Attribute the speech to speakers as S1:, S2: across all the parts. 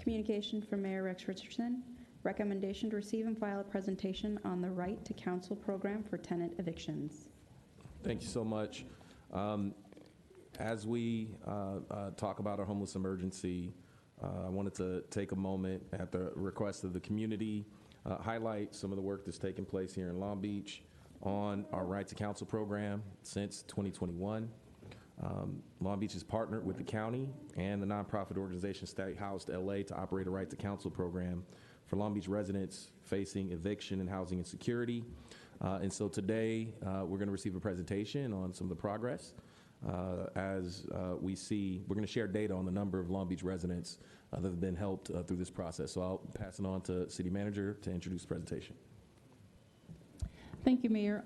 S1: Communication from Mayor Rex Richardson. Recommendation to receive and file a presentation on the Right to Counsel program for tenant evictions.
S2: Thank you so much. As we talk about our homeless emergency, I wanted to take a moment at the request of the community, highlight some of the work that's taken place here in Long Beach on our Right to Counsel program since 2021. Long Beach has partnered with the county and the nonprofit organization Stay Housed LA to operate a Right to Counsel program for Long Beach residents facing eviction and housing insecurity. And so today we're going to receive a presentation on some of the progress. As we see, we're going to share data on the number of Long Beach residents that have been helped through this process. So I'll pass it on to City Manager to introduce the presentation.
S3: Thank you, Mayor.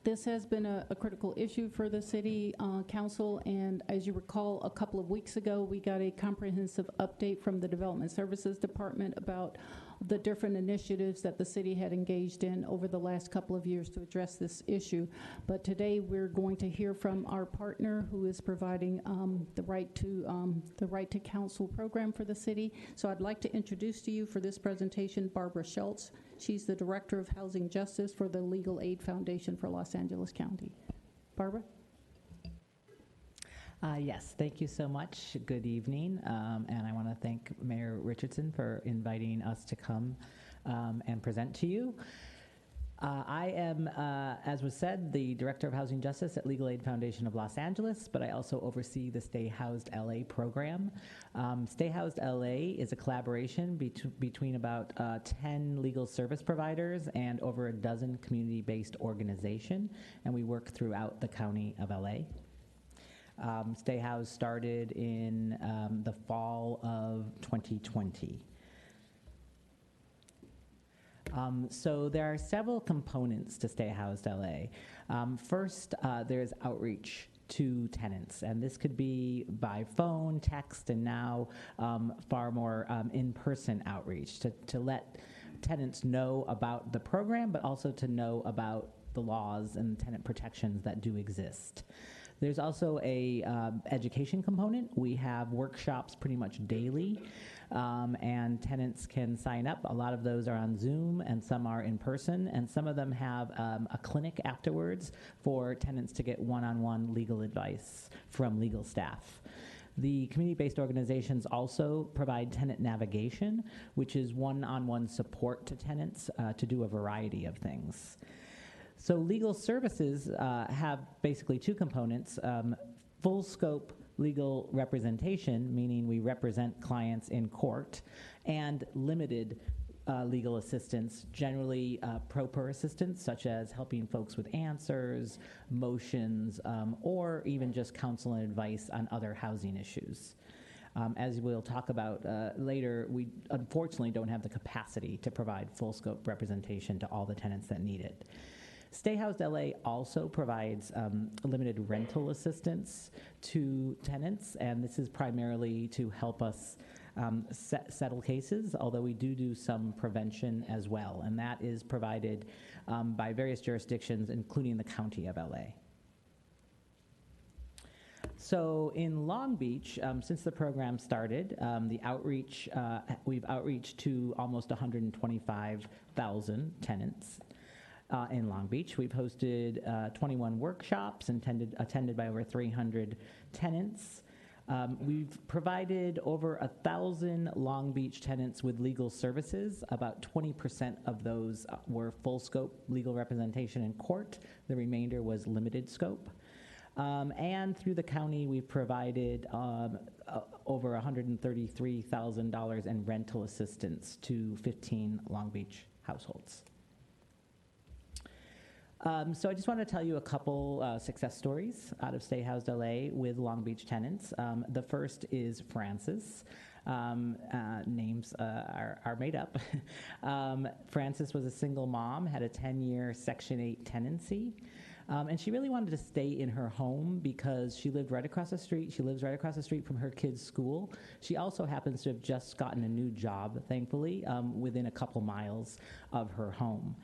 S3: This has been a critical issue for the City Council, and as you recall, a couple of weeks ago, we got a comprehensive update from the Development Services Department about the different initiatives that the city had engaged in over the last couple of years to address this issue. But today, we're going to hear from our partner who is providing the Right to Counsel program for the city. So I'd like to introduce to you for this presentation Barbara Schultz. She's the Director of Housing Justice for the Legal Aid Foundation for Los Angeles County. Barbara?
S4: Yes, thank you so much. Good evening. And I want to thank Mayor Richardson for inviting us to come and present to you. I am, as was said, the Director of Housing Justice at Legal Aid Foundation of Los Angeles, but I also oversee the Stay Housed LA program. Stay Housed LA is a collaboration between about 10 legal service providers and over a dozen community-based organizations, and we work throughout the county of LA. Stay Housed started in the fall of 2020. So there are several components to Stay Housed LA. First, there's outreach to tenants, and this could be by phone, text, and now far more in-person outreach to let tenants know about the program, but also to know about the laws and tenant protections that do exist. There's also a education component. We have workshops pretty much daily, and tenants can sign up. A lot of those are on Zoom, and some are in person, and some of them have a clinic afterwards for tenants to get one-on-one legal advice from legal staff. The community-based organizations also provide tenant navigation, which is one-on-one support to tenants to do a variety of things. So legal services have basically two components, full scope legal representation, meaning we represent clients in court, and limited legal assistance, generally pro per assistance, such as helping folks with answers, motions, or even just counsel and advice on other housing issues. As we'll talk about later, we unfortunately don't have the capacity to provide full scope representation to all the tenants that need it. Stay Housed LA also provides limited rental assistance to tenants, and this is primarily to help us settle cases, although we do some prevention as well, and that is provided by various jurisdictions, including the County of LA. So in Long Beach, since the program started, the outreach, we've outreached to almost 125,000 tenants. In Long Beach. We've hosted 21 workshops attended by over 300 tenants. We've provided over 1,000 Long Beach tenants with legal services. About 20% of those were full scope legal representation in court. The remainder was limited scope. And through the county, we've provided over $133,000 in rental assistance to 15 Long Beach households. So I just want to tell you a couple success stories out of Stay Housed LA with Long Beach tenants. The first is Frances. Names are made up. Frances was a single mom, had a 10-year Section 8 tenancy. And she really wanted to stay in her home because she lived right across the street. She lives right across the street from her kids' school. She also happens to have just gotten a new job, thankfully, within a couple miles of her home.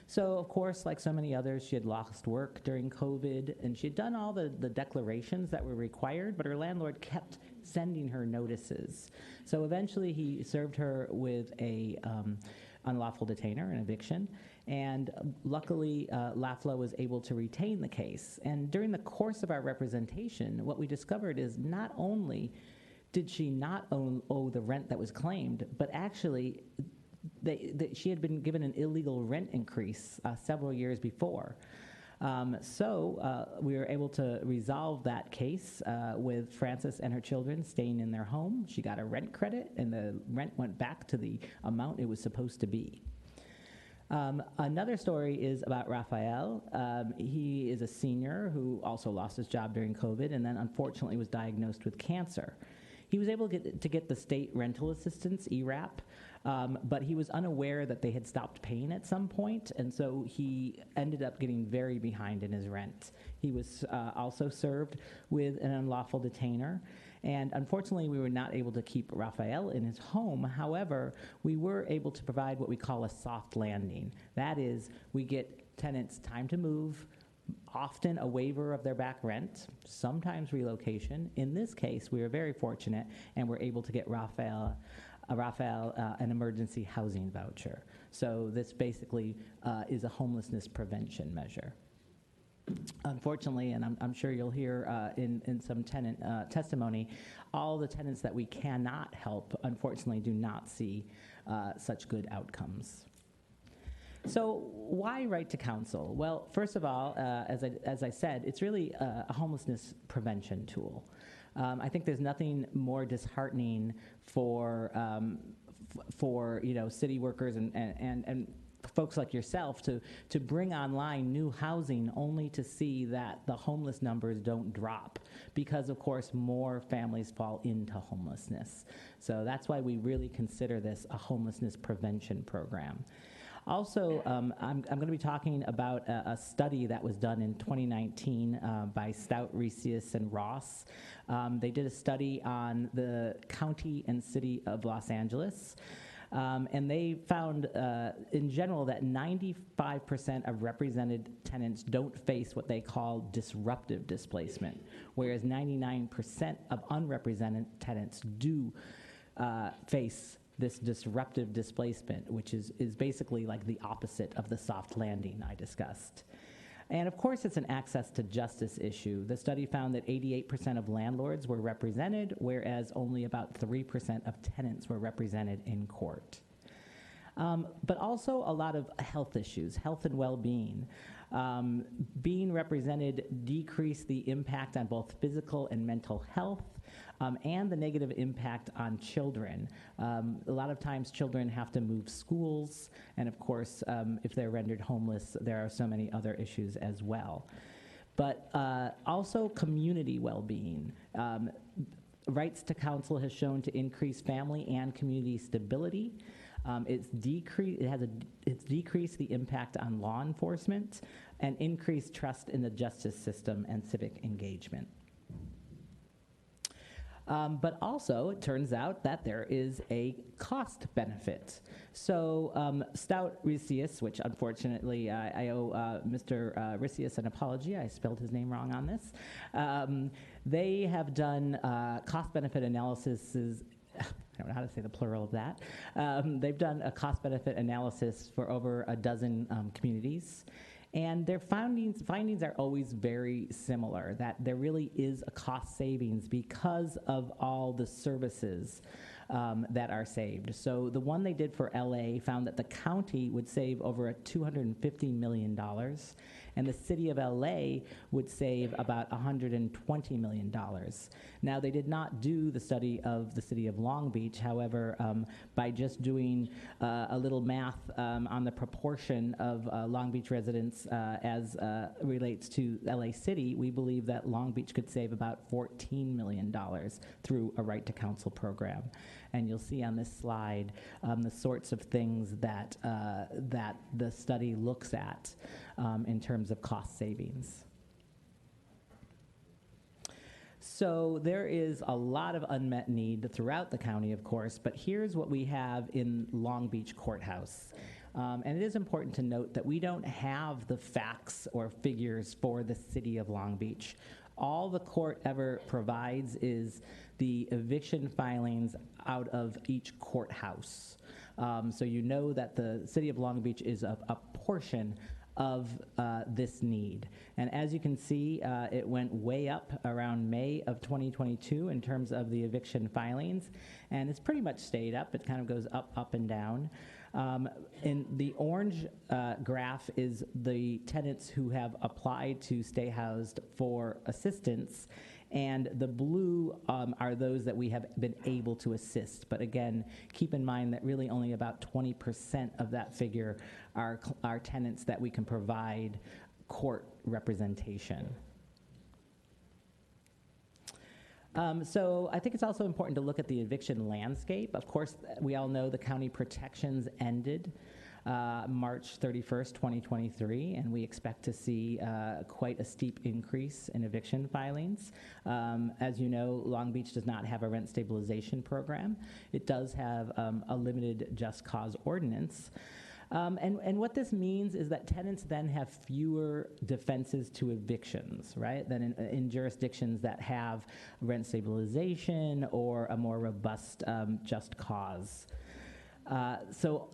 S4: So, of course, like so many others, she had lost work during COVID, and she had done all the declarations that were required, but her landlord kept sending her notices. So eventually he served her with a unlawful detainer, an eviction, and luckily LAFLA was able to retain the case. And during the course of our representation, what we discovered is not only did she not owe the rent that was claimed, but actually she had been given an illegal rent increase several years before. So we were able to resolve that case with Frances and her children staying in their home. She got a rent credit, and the rent went back to the amount it was supposed to be. Another story is about Raphael. He is a senior who also lost his job during COVID and then unfortunately was diagnosed with cancer. He was able to get the state rental assistance, ERAP, but he was unaware that they had stopped paying at some point, and so he ended up getting very behind in his rent. He was also served with an unlawful detainer, and unfortunately we were not able to keep Raphael in his home. However, we were able to provide what we call a soft landing. That is, we get tenants time to move, often a waiver of their back rent, sometimes relocation. In this case, we were very fortunate and were able to get Raphael an emergency housing voucher. So this basically is a homelessness prevention measure. Unfortunately, and I'm sure you'll hear in some tenant testimony, all the tenants that we cannot help, unfortunately, do not see such good outcomes. So why Right to Counsel? Well, first of all, as I said, it's really a homelessness prevention tool. I think there's nothing more disheartening for city workers and folks like yourself to bring online new housing only to see that the homeless numbers don't drop because, of course, more families fall into homelessness. So that's why we really consider this a homelessness prevention program. Also, I'm going to be talking about a study that was done in 2019 by Stout, Resius, and Ross. They did a study on the county and city of Los Angeles. And they found, in general, that 95% of represented tenants don't face what they call disruptive displacement, whereas 99% of unrepresented tenants do face this disruptive displacement, which is basically like the opposite of the soft landing I discussed. And of course, it's an access to justice issue. The study found that 88% of landlords were represented, whereas only about 3% of tenants were represented in court. But also a lot of health issues, health and well-being. Being represented decreased the impact on both physical and mental health, and the negative impact on children. A lot of times children have to move schools, and of course, if they're rendered homeless, there are so many other issues as well. But also community well-being. Rights to Counsel has shown to increase family and community stability. It's decreased the impact on law enforcement and increased trust in the justice system and civic engagement. But also, it turns out that there is a cost benefit. So Stout Resius, which unfortunately I owe Mr. Resius an apology, I spelled his name wrong on this. They have done cost-benefit analyses. I don't know how to say the plural of that. They've done a cost-benefit analysis for over a dozen communities. And their findings are always very similar, that there really is a cost savings because of all the services that are saved. So the one they did for LA found that the county would save over $250 million, and the city of LA would save about $120 million. Now, they did not do the study of the city of Long Beach. However, by just doing a little math on the proportion of Long Beach residents as relates to LA City, we believe that Long Beach could save about $14 million through a Right to Counsel program. And you'll see on this slide the sorts of things that the study looks at in terms of cost savings. So there is a lot of unmet need throughout the county, of course, but here's what we have in Long Beach Courthouse. And it is important to note that we don't have the facts or figures for the city of Long Beach. All the court ever provides is the eviction filings out of each courthouse. So you know that the city of Long Beach is a portion of this need. And as you can see, it went way up around May of 2022 in terms of the eviction filings, and it's pretty much stayed up. It kind of goes up, up, and down. In the orange graph is the tenants who have applied to stay housed for assistance, and the blue are those that we have been able to assist. But again, keep in mind that really only about 20% of that figure are tenants that we can provide court representation. So I think it's also important to look at the eviction landscape. Of course, we all know the county protections ended March 31st, 2023, and we expect to see quite a steep increase in eviction filings. As you know, Long Beach does not have a rent stabilization program. It does have a limited just cause ordinance. And what this means is that tenants then have fewer defenses to evictions, right, than in jurisdictions that have rent stabilization or a more robust just cause. So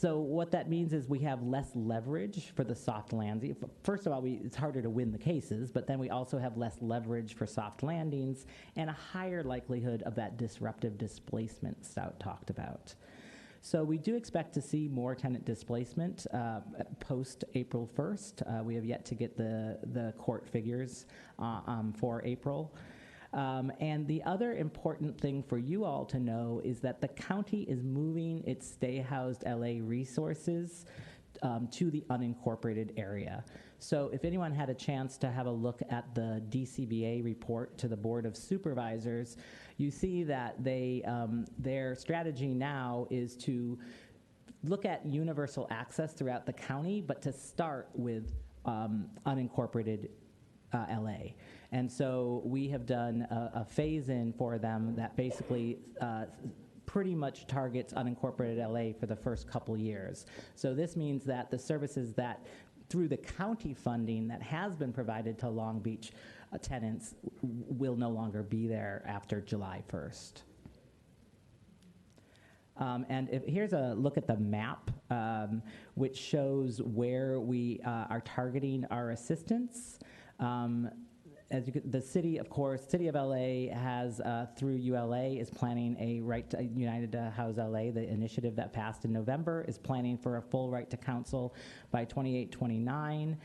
S4: what that means is we have less leverage for the soft landing. First of all, it's harder to win the cases, but then we also have less leverage for soft landings and a higher likelihood of that disruptive displacement Stout talked about. So we do expect to see more tenant displacement post April 1st. We have yet to get the court figures for April. And the other important thing for you all to know is that the county is moving its Stay Housed LA resources to the unincorporated area. So if anyone had a chance to have a look at the DCBA report to the Board of Supervisors, you see that their strategy now is to look at universal access throughout the county, but to start with unincorporated LA. And so we have done a phase-in for them that basically pretty much targets unincorporated LA for the first couple years. So this means that the services that through the county funding that has been provided to Long Beach tenants will no longer be there after July 1st. And here's a look at the map, which shows where we are targeting our assistance. As you could, the city, of course, City of LA has, through ULA, is planning a Right to United to House LA. The initiative that passed in November is planning for a full right to counsel by 28-29.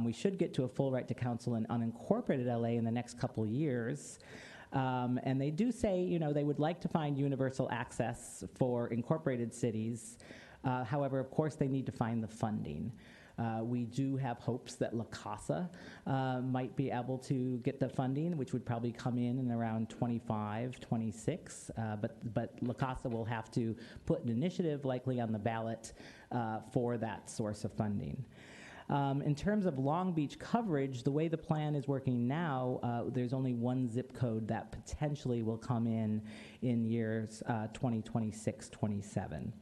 S4: We should get to a full right to counsel in unincorporated LA in the next couple years. And they do say, you know, they would like to find universal access for incorporated cities. However, of course, they need to find the funding. We do have hopes that La Casa might be able to get the funding, which would probably come in around 25, 26. But La Casa will have to put an initiative likely on the ballot for that source of funding. In terms of Long Beach coverage, the way the plan is working now, there's only one zip code that potentially will come in years 2026, 27.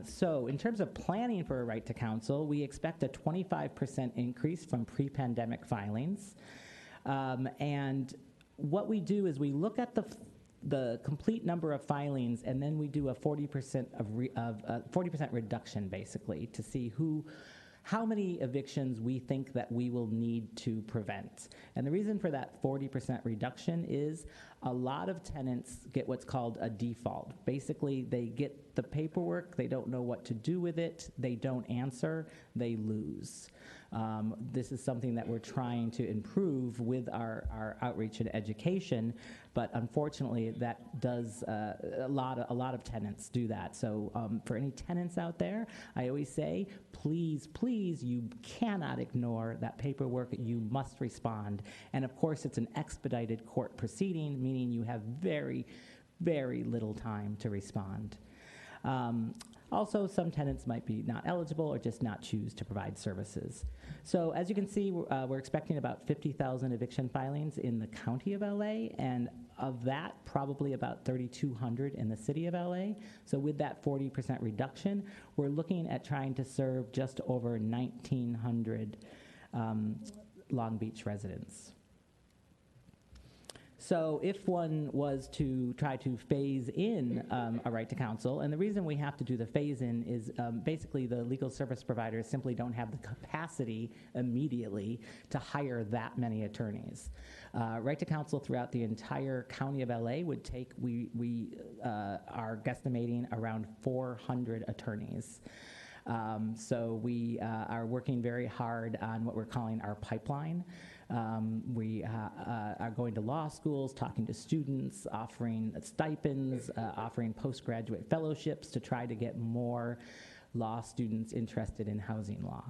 S4: So in terms of planning for a right to counsel, we expect a 25% increase from pre-pandemic filings. And what we do is we look at the complete number of filings, and then we do a 40% 40% reduction, basically, to see how many evictions we think that we will need to prevent. And the reason for that 40% reduction is a lot of tenants get what's called a default. Basically, they get the paperwork, they don't know what to do with it, they don't answer, they lose. This is something that we're trying to improve with our outreach and education, but unfortunately that does, a lot of tenants do that. So for any tenants out there, I always say, please, please, you cannot ignore that paperwork, you must respond. And of course it's an expedited court proceeding, meaning you have very, very little time to respond. Also, some tenants might be not eligible or just not choose to provide services. So as you can see, we're expecting about 50,000 eviction filings in the county of LA, and of that, probably about 3,200 in the city of LA. So with that 40% reduction, we're looking at trying to serve just over 1,900 Long Beach residents. So if one was to try to phase in a right to counsel, and the reason we have to do the phase in is basically the legal service providers simply don't have the capacity immediately to hire that many attorneys. Right to counsel throughout the entire county of LA would take, we are guesstimating around 400 attorneys. So we are working very hard on what we're calling our pipeline. We are going to law schools, talking to students, offering stipends, offering postgraduate fellowships to try to get more law students interested in housing law.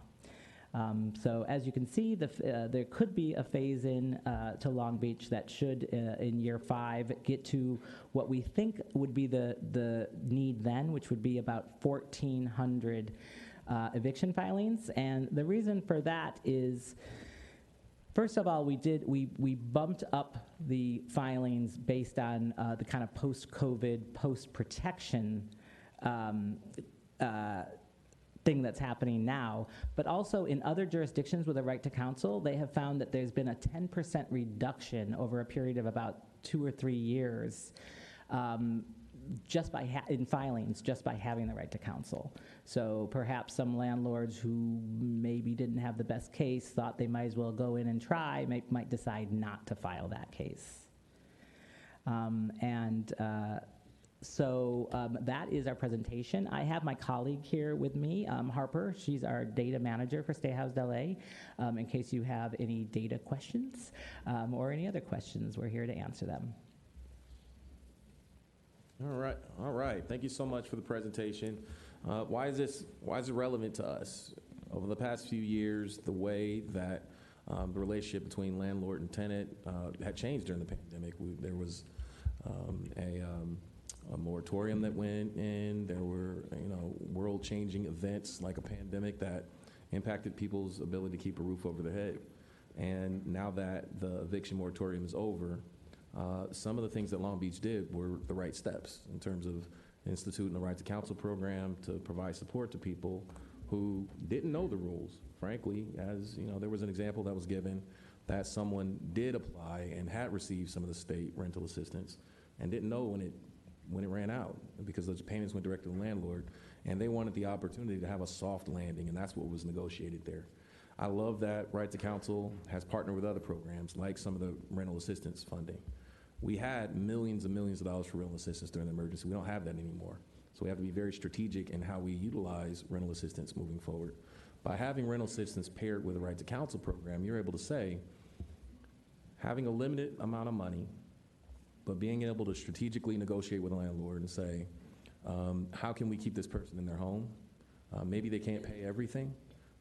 S4: So as you can see, there could be a phase-in to Long Beach that should, in year 5, get to what we think would be the need then, which would be about 1,400 eviction filings. And the reason for that is, first of all, we bumped up the filings based on the kind of post-COVID, post-protection thing that's happening now, but also in other jurisdictions with a right to counsel, they have found that there's been a 10% reduction over a period of about 2 or 3 years just by in filings, just by having the right to counsel. So perhaps some landlords who maybe didn't have the best case thought they might as well go in and try, might decide not to file that case. So that is our presentation. I have my colleague here with me, Harper. She's our data manager for Stay Housed LA. In case you have any data questions or any other questions, we're here to answer them.
S2: All right. Thank you so much for the presentation. Why is it relevant to us? Over the past few years, the way that the relationship between landlord and tenant had changed during the pandemic. There was a moratorium that went in. There were, world-changing events like a pandemic that impacted people's ability to keep a roof over their head. And now that the eviction moratorium is over, some of the things that Long Beach did were the right steps in terms of instituting the Right to Counsel program to provide support to people who didn't know the rules. Frankly, as there was an example that was given that someone did apply and had received some of the state rental assistance and didn't know when it ran out because those payments went directly to the landlord, and they wanted the opportunity to have a soft landing, and that's what was negotiated there. I love that Right to Counsel has partnered with other programs like some of the rental assistance funding. We had millions and millions of dollars for rental assistance during the emergency. We don't have that anymore. So we have to be very strategic in how we utilize rental assistance moving forward. By having rental assistance paired with a Right to Counsel program, you're able to say, having a limited amount of money, but being able to strategically negotiate with a landlord and say, how can we keep this person in their home? Maybe they can't pay everything,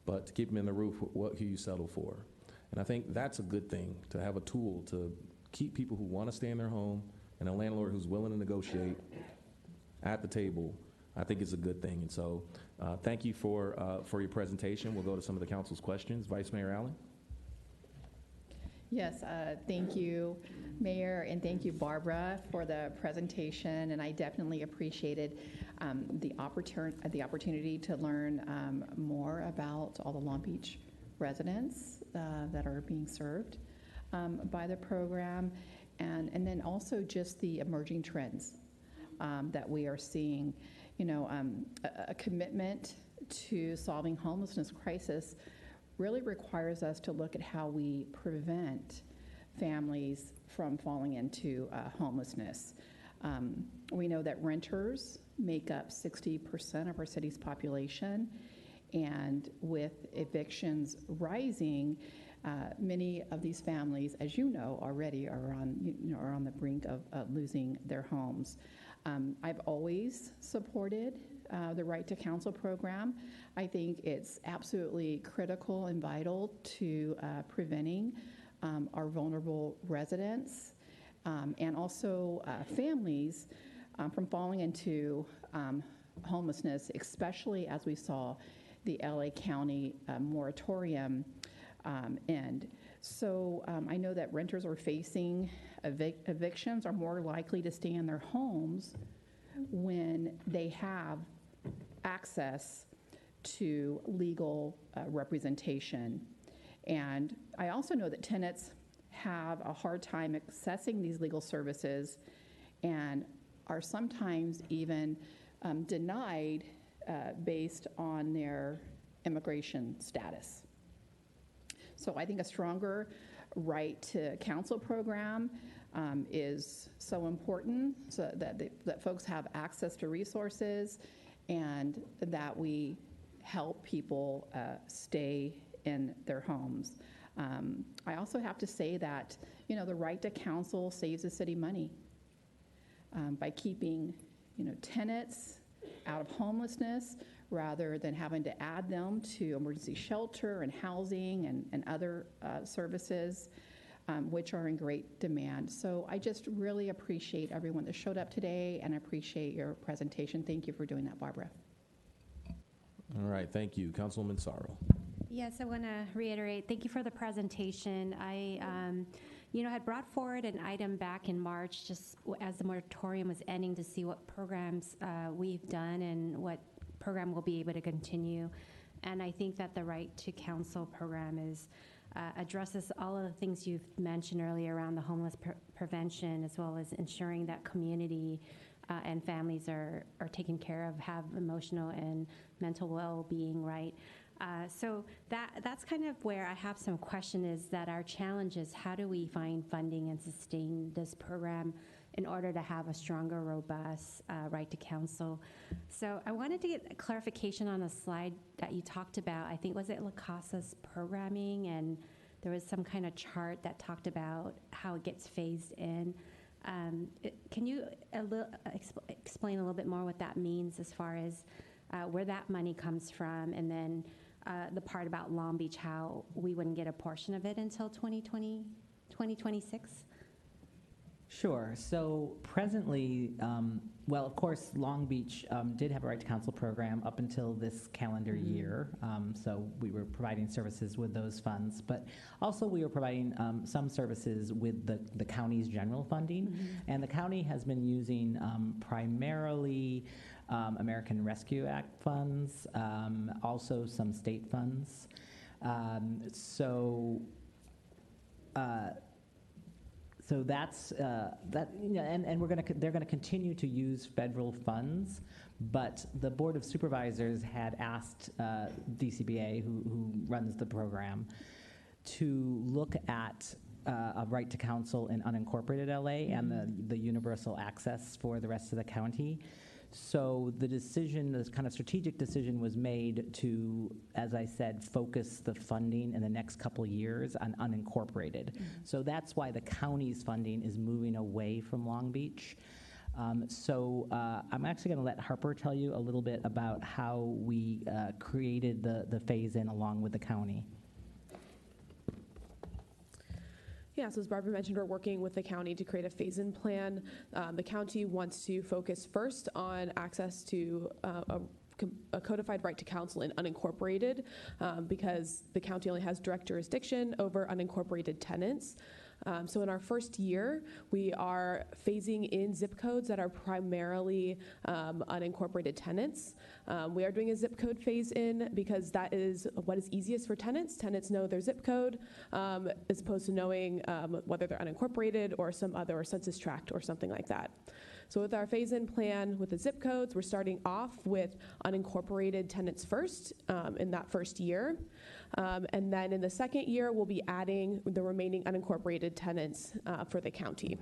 S2: but to keep them in the roof, what can you settle for? And I think that's a good thing, to have a tool to keep people who want to stay in their home and a landlord who's willing to negotiate at the table. I think it's a good thing. And so thank you for your presentation. We'll go to some of the council's questions. Vice Mayor Allen.
S5: Yes, thank you, Mayor, and thank you, Barbara, for the presentation. And I definitely appreciated the opportunity to learn more about all the Long Beach residents that are being served by the program, and then also just the emerging trends that we are seeing. A commitment to solving homelessness crisis really requires us to look at how we prevent families from falling into homelessness. We know that renters make up 60% of our city's population, and with evictions rising, many of these families, as you know already, are on the brink of losing their homes. I've always supported the Right to Counsel program. I think it's absolutely critical and vital to preventing our vulnerable residents and also families from falling into homelessness, especially as we saw the LA County moratorium end. So I know that renters are facing evictions, are more likely to stay in their homes when they have access to legal representation. And I also know that tenants have a hard time accessing these legal services and are sometimes even denied based on their immigration status. So I think a stronger Right to Counsel program is so important, so that folks have access to resources and that we help people stay in their homes. I also have to say that, the Right to Counsel saves the city money by keeping, tenants out of homelessness rather than having to add them to emergency shelter and housing and other services, which are in great demand. So I just really appreciate everyone that showed up today and appreciate your presentation. Thank you for doing that, Barbara.
S2: All right, thank you. Councilwoman Sorrell.
S6: Yes, I want to reiterate, thank you for the presentation. I, had brought forward an item back in March, just as the moratorium was ending, to see what programs we've done and what program we'll be able to continue. And I think that the Right to Counsel program addresses all of the things you've mentioned earlier around the homeless prevention, as well as ensuring that community and families are taken care of, have emotional and mental well-being, right? So that's kind of where I have some question, is that our challenge is how do we find funding and sustain this program in order to have a stronger, robust Right to Counsel. So I wanted to get a clarification on a slide that you talked about. I think, was it La Casa's programming? And there was some kind of chart that talked about how it gets phased in. Can you explain a little bit more what that means as far as where that money comes from, and then the part about Long Beach, how we wouldn't get a portion of it until 2026?
S4: Sure. So presently, well, of course, Long Beach did have a Right to Counsel program up until this calendar year. So we were providing services with those funds, but also we were providing some services with the county's general funding. And the county has been using primarily American Rescue Act funds, also some state funds. So that's that, and they're gonna continue to use federal funds, but the Board of Supervisors had asked DCBA, who runs the program, to look at a Right to Counsel in unincorporated LA and the universal access for the rest of the county. So the decision, this kind of strategic decision, was made to, as I said, focus the funding in the next couple years on unincorporated. So that's why the county's funding is moving away from Long Beach. So I'm actually going to let Harper tell you a little bit about how we created the phase-in along with the county.
S7: Yeah, so as Barbara mentioned, we're working with the county to create a phase-in plan. The county wants to focus first on access to a codified Right to Counsel in unincorporated because the county only has direct jurisdiction over unincorporated tenants. So in our first year, we are phasing in zip codes that are primarily unincorporated tenants. We are doing a zip code phase in because that is what is easiest for tenants. Tenants know their zip code as opposed to knowing whether they're unincorporated or some other or census tract or something like that. So with our phase-in plan with the zip codes, we're starting off with unincorporated tenants first in that first year. And then in the second year, we'll be adding the remaining unincorporated tenants for the county.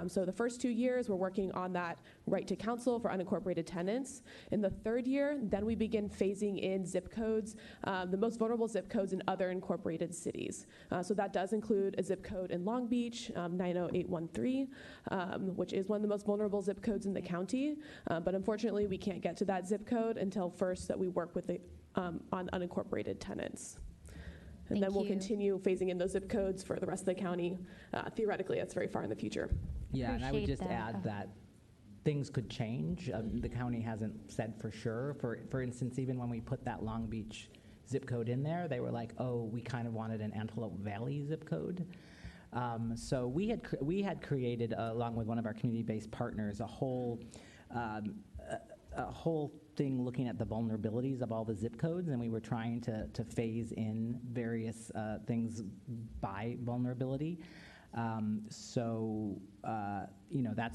S7: So the first 2 years, we're working on that Right to Counsel for unincorporated tenants. In the third year, then we begin phasing in zip codes, the most vulnerable zip codes in other incorporated cities. So that does include a zip code in Long Beach, 90813, which is one of the most vulnerable zip codes in the county. But unfortunately, we can't get to that zip code until first that we work with on unincorporated tenants. And then we'll continue phasing in those zip codes for the rest of the county. Theoretically, that's very far in the future.
S4: Yeah, and I would just add that things could change. The county hasn't said for sure. For instance, even when we put that Long Beach zip code in there, they were like, oh, we kind of wanted an Antelope Valley zip code. So we had created, along with one of our community-based partners, a whole thing looking at the vulnerabilities of all the zip codes, and we were trying to phase in various things by vulnerability. That's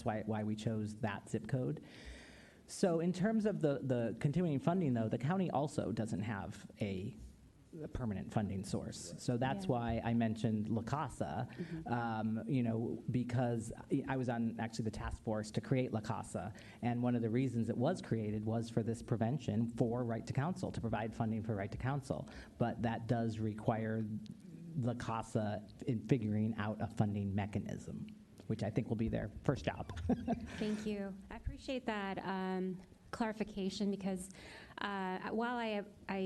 S4: why we chose that zip code. So in terms of the continuing funding, though, the county also doesn't have a permanent funding source. So that's why I mentioned La Casa, because I was on actually the task force to create La Casa. And one of the reasons it was created was for this prevention for Right to Counsel, to provide funding for Right to Counsel. But that does require La Casa in figuring out a funding mechanism, which I think will be their first job.
S6: Thank you. I appreciate that clarification, because while I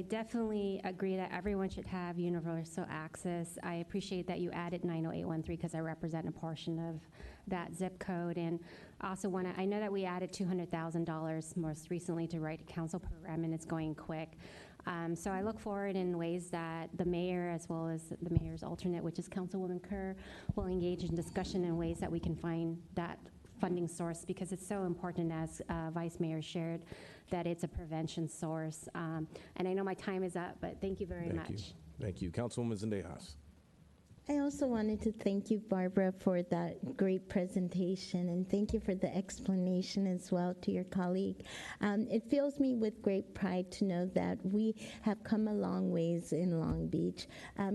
S6: definitely agree that everyone should have universal access, I appreciate that you added 90813 because I represent a portion of that zip code. And also I know that we added $200,000 most recently to Right to Counsel program, and it's going quick. So I look forward in ways that the mayor, as well as the mayor's alternate, which is Councilwoman Kerr, will engage in discussion in ways that we can find that funding source, because it's so important, as Vice Mayor shared, that it's a prevention source. And I know my time is up, but thank you very much.
S2: Thank you. Councilwoman Zendejas.
S8: I also wanted to thank you, Barbara, for that great presentation, and thank you for the explanation as well to your colleague. It fills me with great pride to know that we have come a long ways in Long Beach.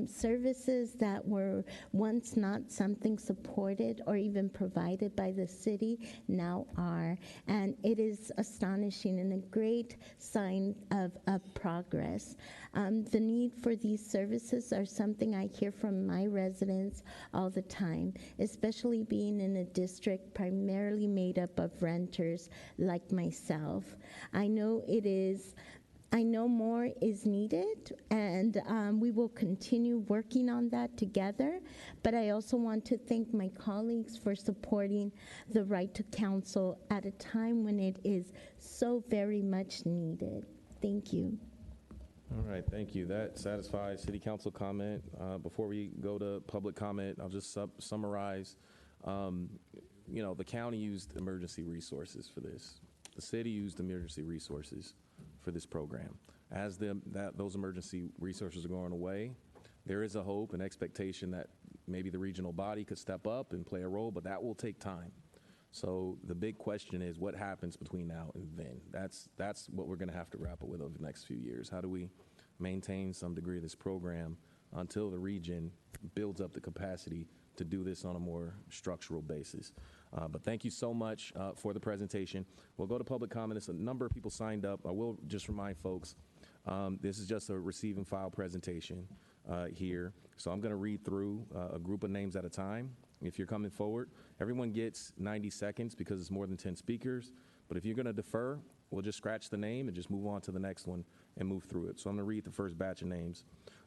S8: Services that were once not something supported or even provided by the city now are, and it is astonishing and a great sign of progress. The need for these services are something I hear from my residents all the time, especially being in a district primarily made up of renters like myself. I know more is needed, and we will continue working on that together. But I also want to thank my colleagues for supporting the Right to Counsel at a time when it is so very much needed. Thank you.
S2: All right, thank you. That satisfies city council comment. Before we go to public comment, I'll just summarize. The county used emergency resources for this. The city used emergency resources for this program. As those emergency resources are going away, there is a hope and expectation that maybe the regional body could step up and play a role, but that will take time. So the big question is, what happens between now and then? That's what we're going to have to grapple with over the next few years. How do we maintain some degree of this program until the region builds up the capacity to do this on a more structural basis? But thank you so much for the presentation. We'll go to public comment. It's a number of people signed up. I will just remind folks, this is just a receive and file presentation here. So I'm going to read through a group of names at a time. If you're coming forward, everyone gets 90 seconds because it's more than 10 speakers. But if you're going to defer, we'll just scratch the name and just move on to the next one and move through it. So I'm going to read the first batch of names.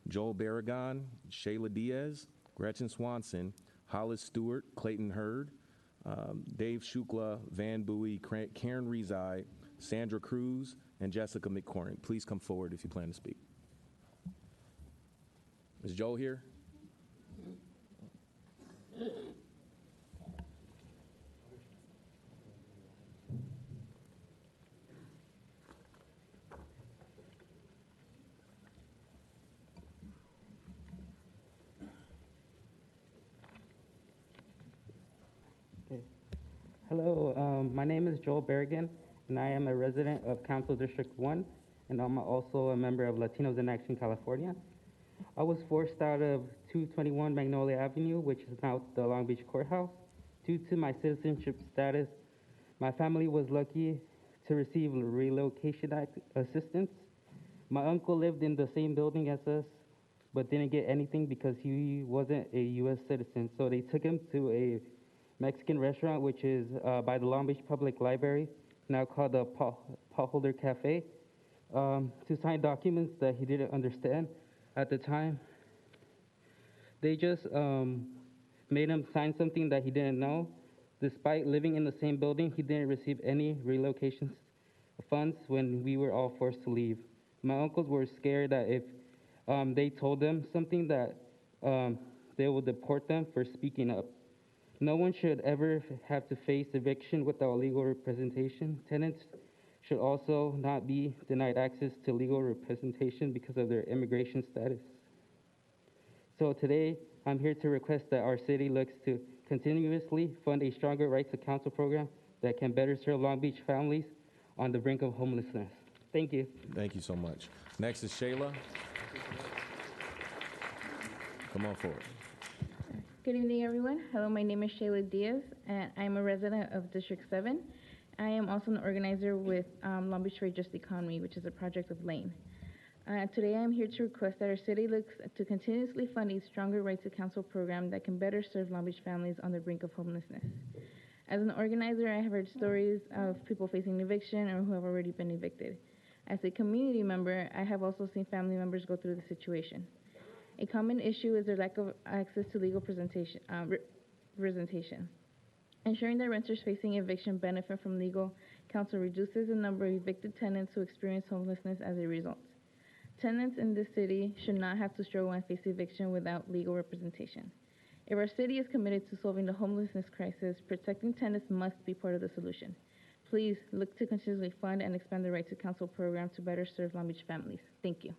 S2: Joel Barragon, Shayla Diaz, Gretchen Swanson, Hollis Stewart, Clayton Hurd, Dave Shukla, Van Bowie, Karen Rezai, Sandra Cruz, and Jessica McCormick. Please come forward if you plan to speak. Is Joel here?
S9: Hello, my name is Joel Berrigan, and I am a resident of Council District 1, and I'm also a member of Latinos in Action California. I was forced out of 221 Magnolia Avenue, which is now the Long Beach Courthouse, due to my citizenship status. My family was lucky to receive relocation assistance. My uncle lived in the same building as us, but didn't get anything because he wasn't a U.S. citizen. So they took him to a Mexican restaurant, which is by the Long Beach Public Library, now called the Potholder Cafe, to sign documents that he didn't understand at the time. They just made him sign something that he didn't know, Despite living in the same building, he didn't receive any relocation funds when we were all forced to leave. My uncles were scared that if they told them something that they will deport them for speaking up. No one should ever have to face eviction without legal representation. Tenants should also not be denied access to legal representation because of their immigration status. So today, I'm here to request that our city looks to continuously fund a stronger Right to Counsel program that can better serve Long Beach families on the brink of homelessness. Thank you.
S2: Thank you so much. Next is Shayla. Come on forward.
S10: Good evening, everyone. Hello, my name is Shayla Diaz, and I'm a resident of District 7. I am also an organizer with Long Beach for a Just Economy, which is a project of Lane. Today, I am here to request that our city looks to continuously fund a stronger Right to Counsel program that can better serve Long Beach families on the brink of homelessness. As an organizer, I have heard stories of people facing eviction or who have already been evicted. As a community member, I have also seen family members go through the situation. A common issue is their lack of access to legal representation. Ensuring that renters facing eviction benefit from legal counsel reduces the number of evicted tenants who experience homelessness as a result. Tenants in this city should not have to struggle and face eviction without legal representation. If our city is committed to solving the homelessness crisis, protecting tenants must be part of the solution. Please look to continuously fund and expand the Right to Counsel program to better serve Long Beach families. Thank you.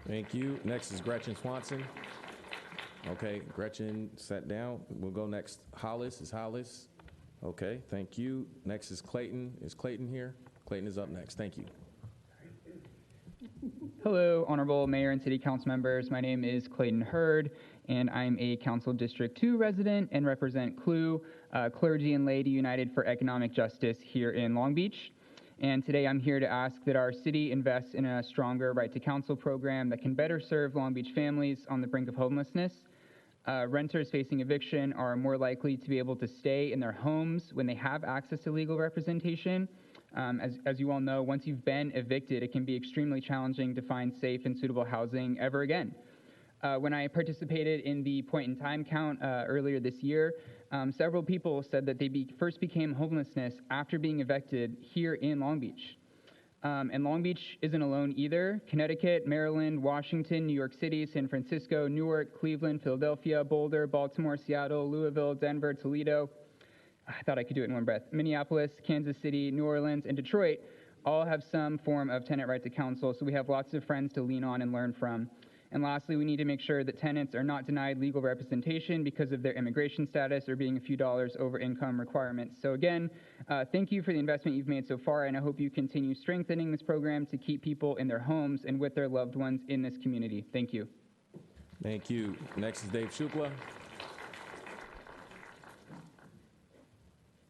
S2: Thank you. Next is Gretchen Swanson. Okay, Gretchen sat down. We'll go next. Hollis. Is Hollis? Okay, thank you. Next is Clayton. Is Clayton here? Clayton is up next. Thank you.
S11: Hello, Honorable Mayor and City Council members. My name is Clayton Hurd, and I'm a Council District 2 resident and represent CLUE, Clergy and Laity United for Economic Justice here in Long Beach. And today I'm here to ask that our city invest in a stronger Right to Counsel program that can better serve Long Beach families on the brink of homelessness. Renters facing eviction are more likely to be able to stay in their homes when they have access to legal representation. As you all know, once you've been evicted, it can be extremely challenging to find safe and suitable housing ever again. When I participated in the point in time count earlier this year, several people said that they first became homelessness after being evicted here in Long Beach. And Long Beach isn't alone either. Connecticut, Maryland, Washington, New York City, San Francisco, Newark, Cleveland, Philadelphia, Boulder, Baltimore, Seattle, Louisville, Denver, Toledo. I thought I could do it in one breath. Minneapolis, Kansas City, New Orleans, and Detroit all have some form of tenant right to counsel, so we have lots of friends to lean on and learn from. And lastly, we need to make sure that tenants are not denied legal representation because of their immigration status or being a few dollars over income requirements. So again, thank you for the investment you've made so far, and I hope you continue strengthening this program to keep people in their homes and with their loved ones in this community. Thank you.
S2: Thank you. Next is Dave Shukla.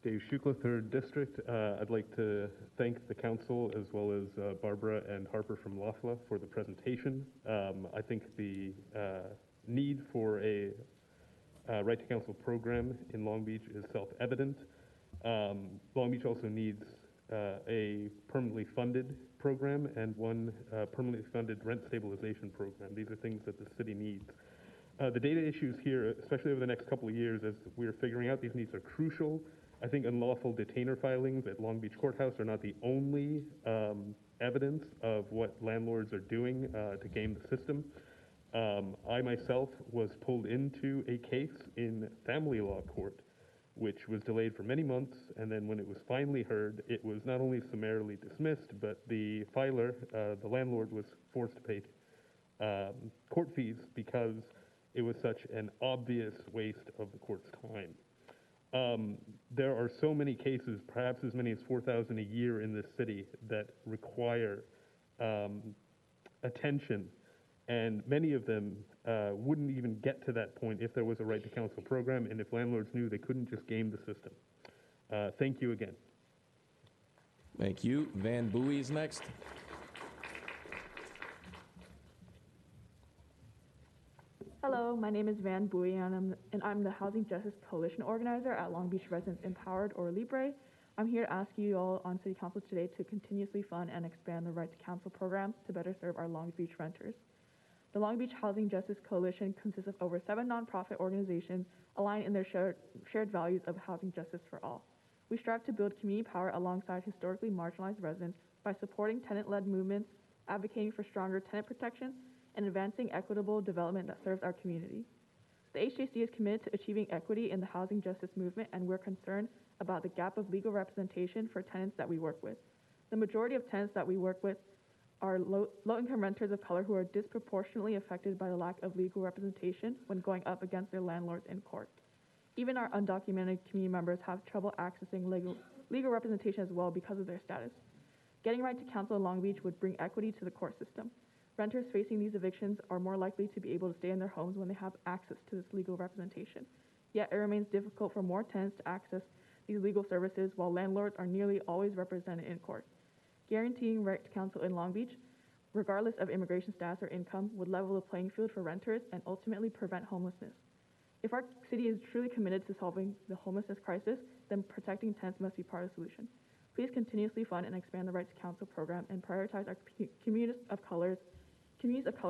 S12: Dave Shukla, 3rd District. I'd like to thank the council as well as Barbara and Harper from LAFLA for the presentation. I think the need for a Right to Counsel program in Long Beach is self-evident. Long Beach also needs a permanently funded program and one permanently funded rent stabilization program. These are things that the city needs. The data issues here, especially over the next couple of years as we're figuring out these needs, are crucial. I think unlawful detainer filings at Long Beach Courthouse are not the only evidence of what landlords are doing to game the system. I myself was pulled into a case in family law court, which was delayed for many months, and then when it was finally heard, it was not only summarily dismissed, but the filer, the landlord, was forced to pay court fees because it was such an obvious waste of the court's time. There are so many cases, perhaps as many as 4,000 a year in this city, that require attention, and many of them wouldn't even get to that point if there was a Right to Counsel program and if landlords knew they couldn't just game the system. Thank you again.
S2: Thank you. Van Bowie is next.
S13: Hello, my name is Van Bowie, and I'm the Housing Justice Coalition organizer at Long Beach Residents Empowered, or Libre. I'm here to ask you all on City Council today to continuously fund and expand the Right to Counsel program to better serve our Long Beach renters. The Long Beach Housing Justice Coalition consists of over 7 nonprofit organizations aligned in their shared values of housing justice for all. We strive to build community power alongside historically marginalized residents by supporting tenant-led movements, advocating for stronger tenant protection, and advancing equitable development that serves our community. The HJC is committed to achieving equity in the housing justice movement, and we're concerned about the gap of legal representation for tenants that we work with. The majority of tenants that we work with are low-income renters of color who are disproportionately affected by the lack of legal representation when going up against their landlords in court. Even our undocumented community members have trouble accessing legal representation as well because of their status. Getting Right to Counsel in Long Beach would bring equity to the court system. Renters facing these evictions are more likely to be able to stay in their homes when they have access to this legal representation. Yet it remains difficult for more tenants to access these legal services while landlords are nearly always represented in court. Guaranteeing Right to Counsel in Long Beach, regardless of immigration status or income, would level the playing field for renters and ultimately prevent homelessness. If our city is truly committed to solving the homelessness crisis, then protecting tenants must be part of the solution. Please continuously fund and expand the Right to Counsel program and prioritize our communities of color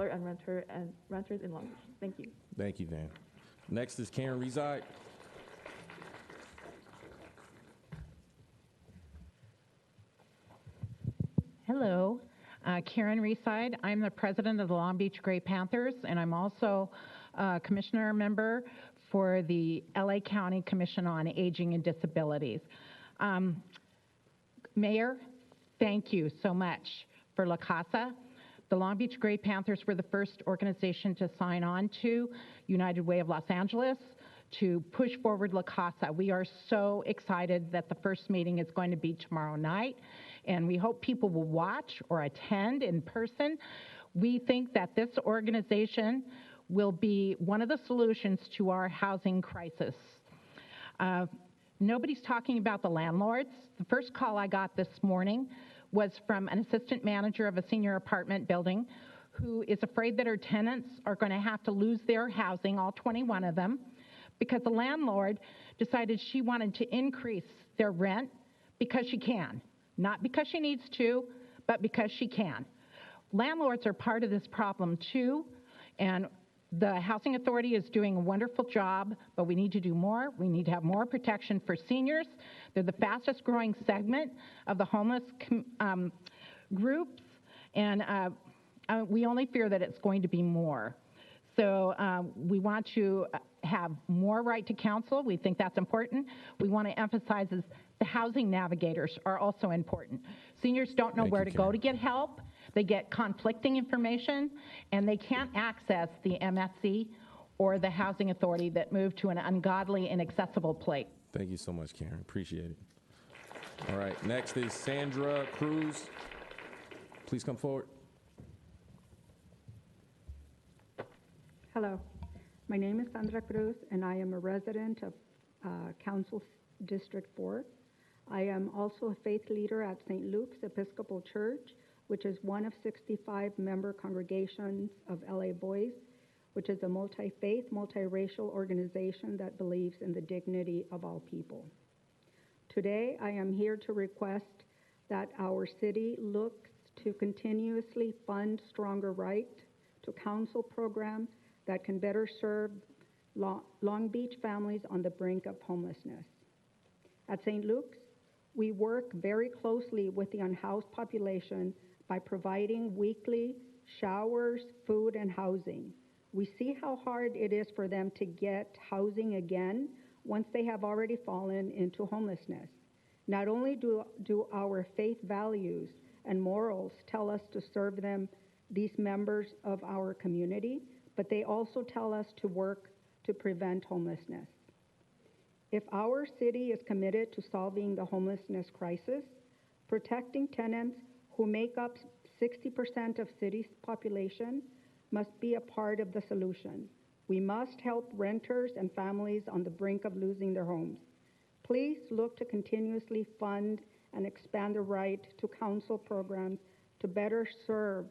S13: and renters in Long Beach. Thank you.
S2: Thank you, Van. Next is Karen Reside.
S14: Hello, Karen Reside. I'm the president of the Long Beach Gray Panthers, and I'm also a commissioner member for the LA County Commission on Aging and Disabilities. Mayor, thank you so much for La Casa. The Long Beach Gray Panthers were the first organization to sign on to United Way of Los Angeles to push forward La Casa. We are so excited that the first meeting is going to be tomorrow night, and we hope people will watch or attend in person. We think that this organization will be one of the solutions to our housing crisis. Nobody's talking about the landlords. The first call I got this morning was from an assistant manager of a senior apartment building who is afraid that her tenants are going to have to lose their housing, all 21 of them, because the landlord decided she wanted to increase their rent because she can. Not because she needs to, but because she can. Landlords are part of this problem too, and the Housing Authority is doing a wonderful job, but we need to do more. We need to have more protection for seniors. They're the fastest growing segment of the homeless groups, and we only fear that it's going to be more. So we want to have more right to counsel. We think that's important. We want to emphasize is the housing navigators are also important. Seniors don't know where to go to get help. They get conflicting information, and they can't access the MSC or the Housing Authority that moved to an ungodly, inaccessible place.
S2: Thank you so much, Karen. Appreciate it. All right, next is Sandra Cruz. Please come forward.
S15: Hello, my name is Sandra Cruz, and I am a resident of Council District 4. I am also a faith leader at St. Luke's Episcopal Church, which is one of 65 member congregations of LA Boys, which is a multi-faith, multiracial organization that believes in the dignity of all people. Today, I am here to request that our city looks to continuously fund Stronger Right to Counsel programs that can better serve Long Beach families on the brink of homelessness. At St. Luke's, we work very closely with the unhoused population by providing weekly showers, food, and housing. We see how hard it is for them to get housing again once they have already fallen into homelessness. Not only do our faith values and morals tell us to serve them, these members of our community, but they also tell us to work to prevent homelessness. If our city is committed to solving the homelessness crisis, protecting tenants who make up 60% of city's population must be a part of the solution. We must help renters and families on the brink of losing their homes. Please look to continuously fund and expand the Right to Counsel programs to better serve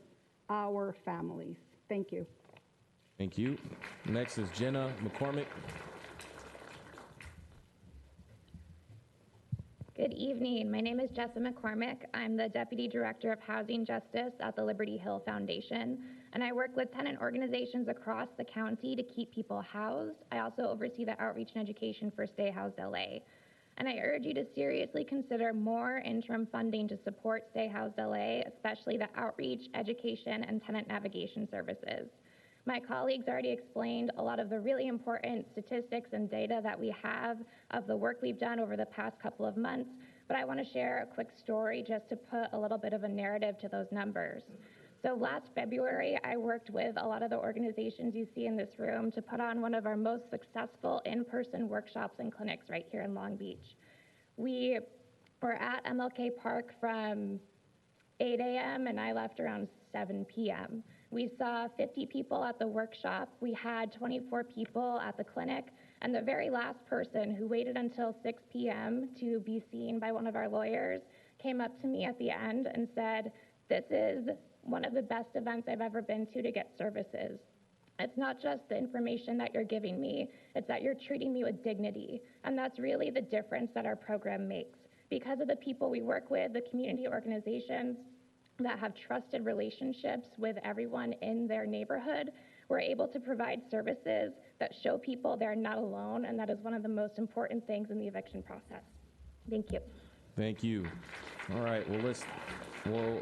S15: our families. Thank you.
S2: Thank you. Next is Jenna McCormick.
S16: Good evening. My name is Jessa McCormick. I'm the Deputy Director of Housing Justice at the Liberty Hill Foundation. and I work with tenant organizations across the county to keep people housed. I also oversee the outreach and education for Stay Housed LA. And I urge you to seriously consider more interim funding to support Stay Housed LA, especially the outreach, education, and tenant navigation services. My colleagues already explained a lot of the really important statistics and data that we have of the work we've done over the past couple of months, but I want to share a quick story just to put a little bit of a narrative to those numbers. So last February, I worked with a lot of the organizations you see in this room to put on one of our most successful in-person workshops and clinics right here in Long Beach. We were at MLK Park from 8 a.m. and I left around 7 p.m. We saw 50 people at the workshop. We had 24 people at the clinic. And the very last person who waited until 6 p.m. to be seen by one of our lawyers came up to me at the end and said, "This is one of the best events I've ever been to get services. It's not just the information that you're giving me, it's that you're treating me with dignity." And that's really the difference that our program makes. Because of the people we work with, the community organizations that have trusted relationships with everyone in their neighborhood, we're able to provide services that show people they're not alone, and that is one of the most important things in the eviction process. Thank you.
S2: Thank you. All right, well, we'll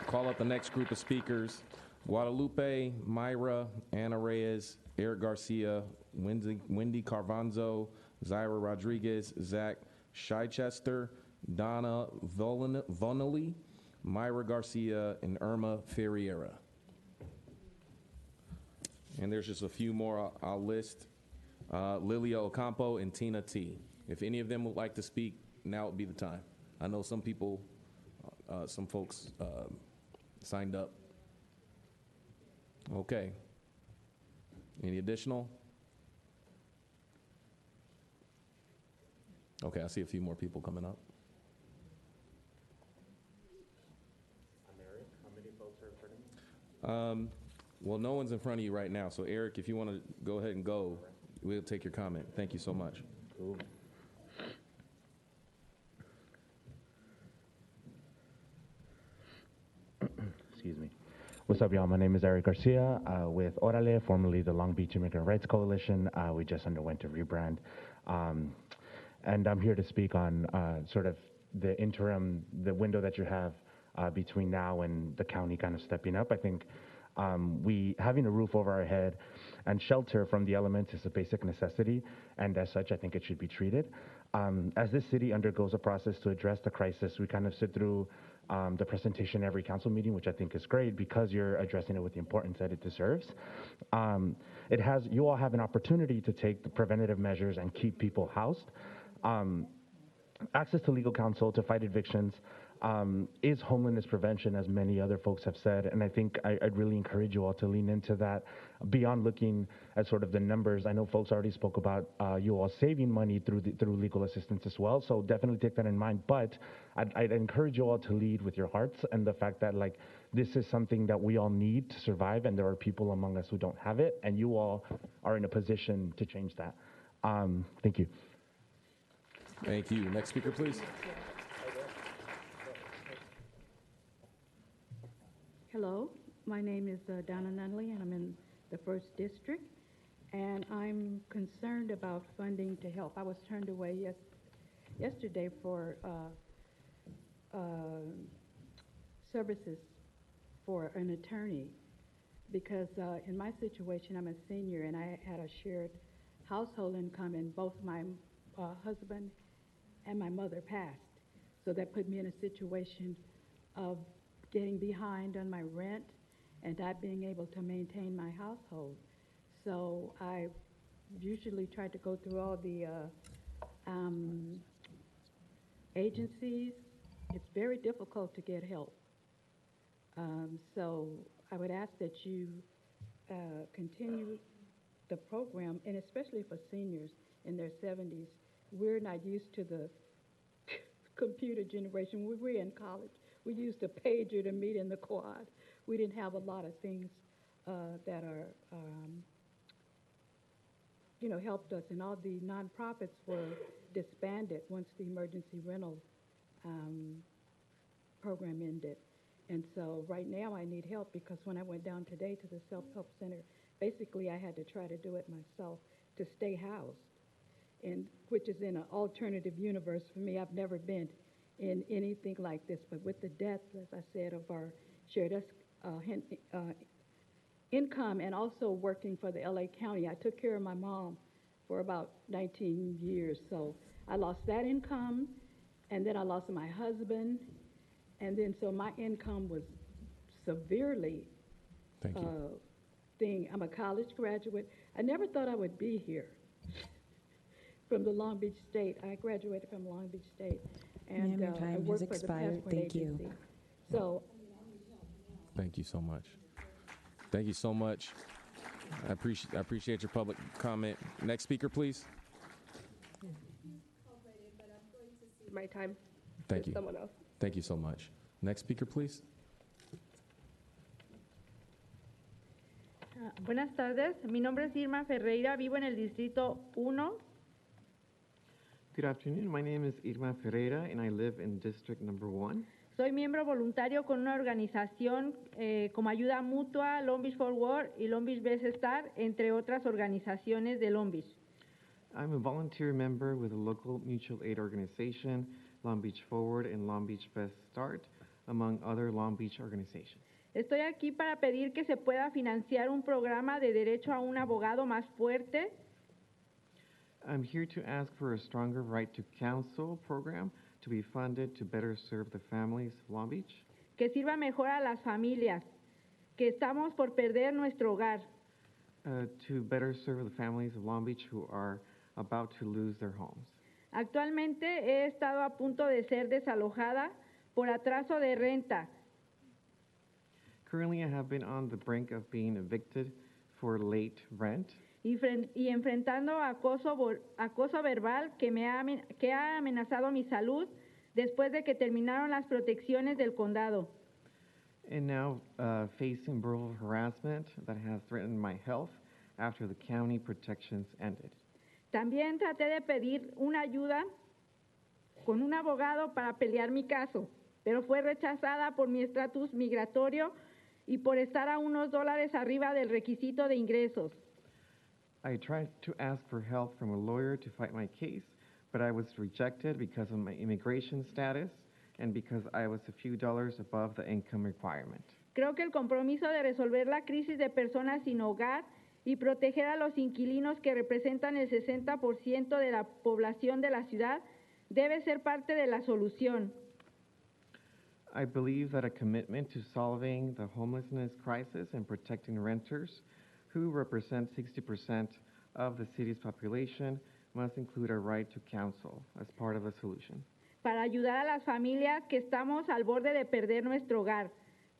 S2: call up the next group of speakers. Guadalupe, Myra, Ana Reyes, Eric Garcia, Wendy Carvanzo, Zaira Rodriguez, Zach Chichester, Donna Vonelli, Myra Garcia, and Irma Ferreira. And there's just a few more I'll list. Lilia Ocampo and Tina T. If any of them would like to speak, now would be the time. I know some people, some folks signed up. Okay. Any additional? Okay, I see a few more people coming up.
S17: I'm Eric. How many folks are in front of me?
S2: Well, no one's in front of you right now. So, Eric, if you want to go ahead and go, we'll take your comment. Thank you so much.
S17: Cool. Excuse me. What's up, y'all? My name is Eric Garcia with Orale, formerly the Long Beach Immigrant Rights Coalition. We just underwent a rebrand. And I'm here to speak on sort of the interim, the window that you have between now and the county kind of stepping up. I think having a roof over our head and shelter from the elements is a basic necessity, and as such, I think it should be treated. As this city undergoes a process to address the crisis, we kind of sit through the presentation every council meeting, which I think is great because you're addressing it with the importance that it deserves. You all have an opportunity to take the preventative measures and keep people housed. Access to legal counsel to fight evictions is homelessness prevention, as many other folks have said, and I think I'd really encourage you all to lean into that beyond looking at sort of the numbers. I know folks already spoke about you all saving money through legal assistance as well, so definitely take that in mind, but I'd encourage you all to lead with your hearts and the fact that like this is something that we all need to survive, and there are people among us who don't have it, and you all are in a position to change that. Thank you.
S2: Thank you. Next speaker, please.
S15: Hello, my name is Donna Nunley, and I'm in the 1st District, and I'm concerned about funding to help. I was turned away yesterday for services for an attorney because in my situation, I'm a senior, and I had a shared household income, and both my husband and my mother passed. So that put me in a situation of getting behind on my rent and not being able to maintain my household. So I usually try to go through all the agencies. It's very difficult to get help. So I would ask that you continue the program, and especially for seniors in their 70s. We're not used to the computer generation. When we were in college, we used a pager to meet in the quad. We didn't have a lot of things that are, helped us. And all the nonprofits were disbanded once the emergency rental program ended. And so right now I need help because when I went down today to the self-help center, basically I had to try to do it myself to stay housed, and which is in an alternative universe for me. I've never been in anything like this, but with the death, as I said, of our shared income and also working for the LA County, I took care of my mom for about 19 years. So I lost that income, and then I lost my husband, and then so my income was severely I'm a college graduate. I never thought I would be here from the Long Beach State. I graduated from Long Beach State, and
S1: Ma'am, your
S15: I
S1: time
S15: worked
S1: has
S15: for the
S1: expired.
S15: passport
S1: Thank you.
S15: agency. So
S2: Thank you so much. Thank you so much. I appreciate your public comment. Next speaker, please.
S13: My time.
S2: Thank
S13: with
S2: you.
S13: Someone else.
S2: Thank you so much. Next speaker, please.
S10: Buenas tardes, mi nombre es Irma Ferreira, vivo en el Distrito 1.
S18: Good afternoon. My name is Irma Ferreira, and I live in District Number 1.
S10: Soy miembro voluntario con una organización como Ayuda Mutua, Long Beach Forward y Long Beach Best Start, entre otras organizaciones de Long Beach.
S18: I'm a volunteer member with a local mutual aid organization, Long Beach Forward and Long Beach Best Start, among other Long Beach organizations.
S10: Estoy aquí para pedir que se pueda financiar un programa de derecho a un abogado más fuerte,
S18: I'm here to ask for a stronger Right to Counsel program to be funded to better serve the families of Long Beach,
S10: que sirva mejor a las familias, que estamos por perder nuestro hogar.
S18: to better serve the families of Long Beach who are about to lose their homes.
S10: Actualmente he estado a punto de ser desalojada por atraso de renta.
S18: Currently, I have been on the brink of being evicted for late rent
S10: Y enfrentando acoso verbal que ha amenazado mi salud después de que terminaron las protecciones del condado.
S18: and now facing verbal harassment that has threatened my health after the county protections ended.
S10: También traté de pedir una ayuda con un abogado para pelear mi caso, pero fue rechazada por mi estatus migratorio y por estar a unos dólares arriba del requisito de ingresos.
S18: I tried to ask for help from a lawyer to fight my case, but I was rejected because of my immigration status and because I was a few dollars above the income requirement.
S10: Creo que el compromiso de resolver la crisis de personas sin hogar y proteger a los inquilinos que representan el 60% de la población de la ciudad debe ser parte de la solución.
S18: I believe that a commitment to solving the homelessness crisis and protecting renters, who represent 60% of the city's population, must include a right to counsel as part of the solution.
S10: Para ayudar a las familias que estamos al borde de perder nuestro hogar,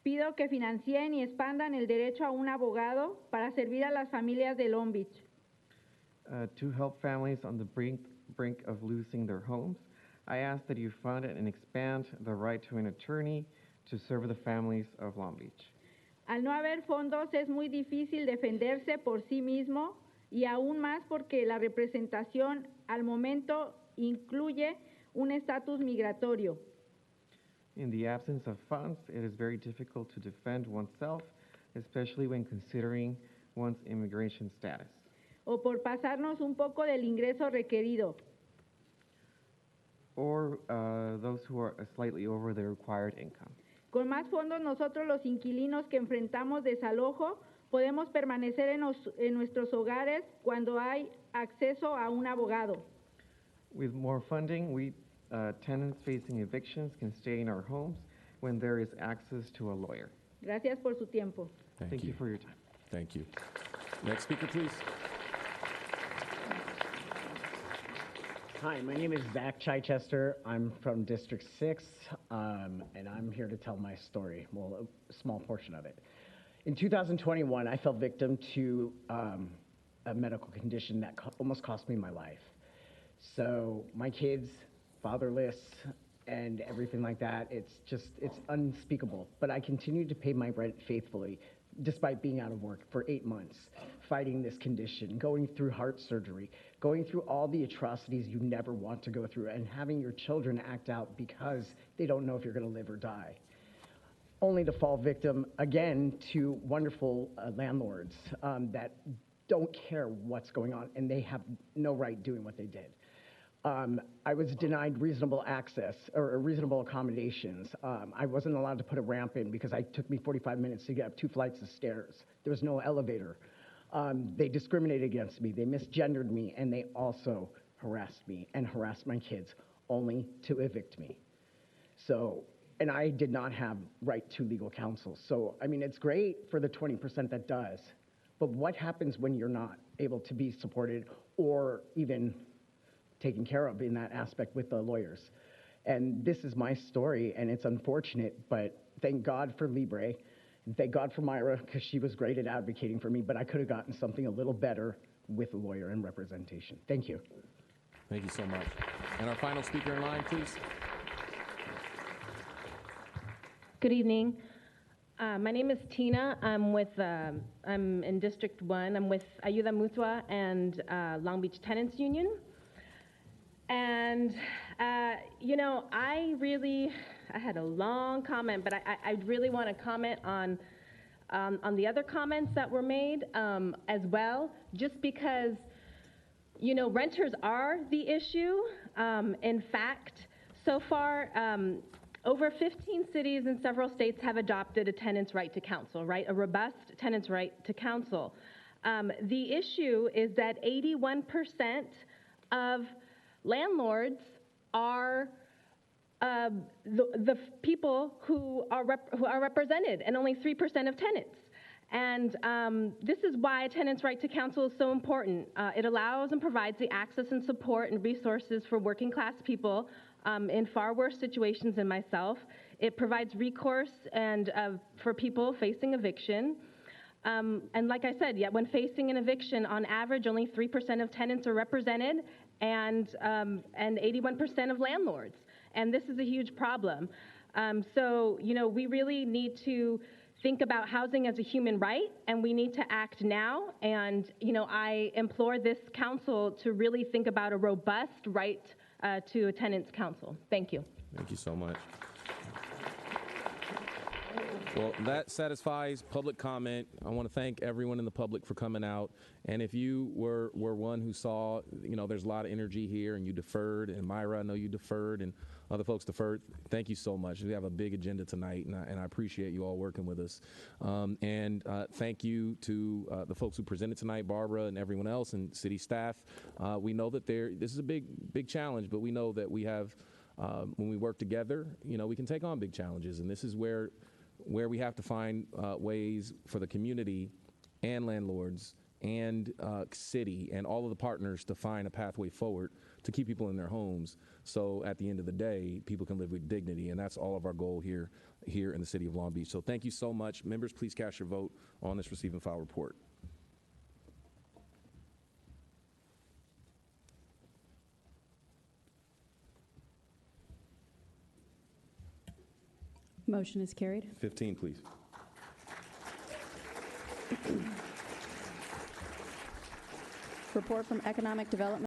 S10: pido que financien y expandan el derecho a un abogado para servir a las familias de Long Beach.
S18: To help families on the brink of losing their homes, I ask that you fund and expand the right to an attorney to serve the families of Long Beach.
S10: Al no haber fondos es muy difícil defenderse por sí mismo y aún más porque la representación al momento incluye un estatus migratorio.
S18: In the absence of funds, it is very difficult to defend oneself, especially when considering one's immigration status,
S10: O por pasarnos un poco del ingreso requerido.
S18: or those who are slightly over the required income.
S10: Con más fondos nosotros los inquilinos que enfrentamos desalojo podemos permanecer en nuestros hogares cuando hay acceso a un abogado.
S18: With more funding, we tenants facing evictions can stay in our homes when there is access to a lawyer.
S10: Gracias por su tiempo.
S18: Thank you for your time.
S2: Thank you. Next speaker, please.
S19: Hi, my name is Zach Chichester. I'm from District 6, and I'm here to tell my story, well, a small portion of it. In 2021, I fell victim to a medical condition that almost cost me my life. So my kids, fatherless, and everything like that, it's unspeakable. But I continued to pay my rent faithfully, despite being out of work for 8 months, fighting this condition, going through heart surgery, going through all the atrocities you never want to go through, and having your children act out because they don't know if you're going to live or die. only to fall victim again to wonderful landlords that don't care what's going on, and they have no right doing what they did. I was denied reasonable access or reasonable accommodations. I wasn't allowed to put a ramp in because it took me 45 minutes to get up 2 flights of stairs. There was no elevator. They discriminated against me. They misgendered me, and they also harassed me and harassed my kids, only to evict me. So, and I did not have right to legal counsel. So, I mean, it's great for the 20% that does, but what happens when you're not able to be supported or even taken care of in that aspect with the lawyers? And this is my story, and it's unfortunate, but thank God for Libre, and thank God for Myra, because she was great at advocating for me, but I could have gotten something a little better with a lawyer and representation. Thank you.
S2: Thank you so much. And our final speaker in line, please.
S20: Good evening. My name is Tina. I'm in District 1. I'm with Ayuda Mutua and Long Beach Tenants Union. And, you know, I had a long comment, but I really want to comment on the other comments that were made as well, just because, you know, renters are the issue. In fact, so far, over 15 cities and several states have adopted a tenant's right to counsel, right? A robust tenant's right to counsel. The issue is that 81% of landlords are the people who are represented, and only 3% of tenants. And this is why a tenant's right to counsel is so important. It allows and provides the access and support and resources for working class people in far worse situations than myself. It provides recourse and for people facing eviction. And like I said, yet when facing an eviction, on average, only 3% of tenants are represented, and 81% of landlords. And this is a huge problem. So, you know, we really need to think about housing as a human right, and we need to act now. And, you know, I implore this council to really think about a robust right to a tenant's counsel. Thank you.
S2: Thank you so much. Well, that satisfies public comment. I want to thank everyone in the public for coming out. And if you were one who saw, you know, there's a lot of energy here and you deferred, and Myra, I know you deferred, and other folks deferred, thank you so much. We have a big agenda tonight, and I appreciate you all working with us. And thank you to the folks who presented tonight, Barbara and everyone else, and city staff. We know that this is a big challenge, but we know that we have, when we work together, you know, we can take on big challenges. And this is where we have to find ways for the community and landlords and city and all of the partners to find a pathway forward to keep people in their homes. So at the end of the day, people can live with dignity. And that's all of our goal here in the city of Long Beach. So thank you so much. Members, please cast your vote on this receive and file report.
S1: Motion is carried.
S2: 15, please.
S1: Report from Economic Development